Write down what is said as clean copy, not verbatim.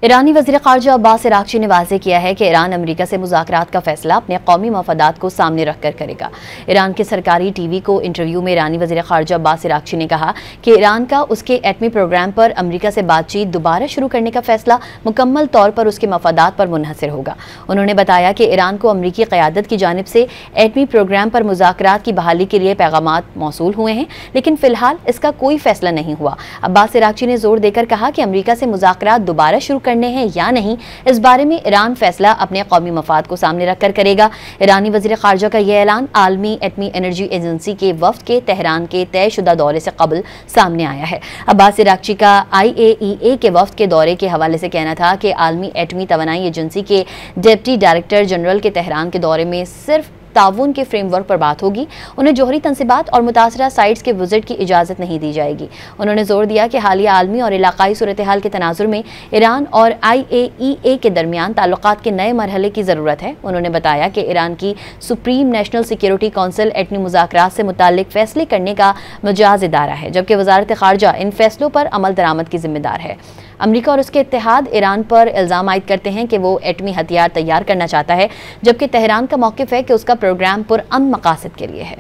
ईरानी वज़ीर ख़ारजा अब्बास अराग़ची ने वाज़ेह किया है कि ईरान अमेरिका से मुज़ाकरात का फैसला अपने कौमी मफादात को सामने रखकर करेगा। ईरान के सरकारी टीवी को इंटरव्यू में ईरानी वज़ीर ख़ारजा अब्बास अराग़ची ने कहा कि ईरान का उसके एटमी प्रोग्राम पर अमेरिका से बातचीत दोबारा शुरू करने का फैसला मुकम्मल तौर पर उसके मफादात पर मुनहसर होगा। उन्होंने बताया कि ईरान को अमरीकी क़यादत की जानिब से एटमी प्रोग्राम पर मुज़ाकरात की बहाली के लिए पैगामात मौसूल हुए हैं, लेकिन फ़िलहाल इसका कोई फैसला नहीं हुआ। अब्बास अराग़ची ने जोर देकर कहा कि अमरीका से मुज़ाकरात दोबारा शुरू करने हैं या नहीं, इस बारे में ईरान फैसला अपने कौमी मफाद को सामने रखकर करेगा। ईरानी वज़ीर ख़ारजा का यह ऐलान आलमी एटमी एनर्जी एजेंसी के वफ़द के तेहरान के तयशुदा दौरे से कबल सामने आया है। अब्बास अराग़ची का IAEA के वफ़द के दौरे के हवाले से कहना था कि आलमी एटमी तवानाई एजेंसी के डिप्टी डायरेक्टर जनरल के तेहरान के दौरे में सिर्फ ताउन के फ्रेमवर्क पर बात होगी। उन्हें जोहरी तंसीबात और मुतासरा साइट्स के विजिट की इजाज़त नहीं दी जाएगी। उन्होंने जोर दिया कि हालिया आलमी और इलाकाई सूरत हाल के तनाजुर में ईरान और IAEA के दरमियान ताल्लुकात के नए मरहले की ज़रूरत है। उन्होंने बताया कि ईरान की सुप्रीम नेशनल सिक्योरिटी कौंसिल एटमी मुज़ाकरात से मुताल्लिक फ़ैसले करने का मजाज इदारा है, जबकि वज़ारत ख़ारजा इन फ़ैसलों पर अमल दरामद की जिम्मेदार है। अमरीका और उसके इत्तेहाद ईरान पर इल्ज़ाम आयद करते हैं कि वो एटमी हथियार तैयार करना चाहता है, जबकि तेहरान का मौक़िफ़ है कि उसका प्रोग्राम पुरअमन मकासद के लिए है।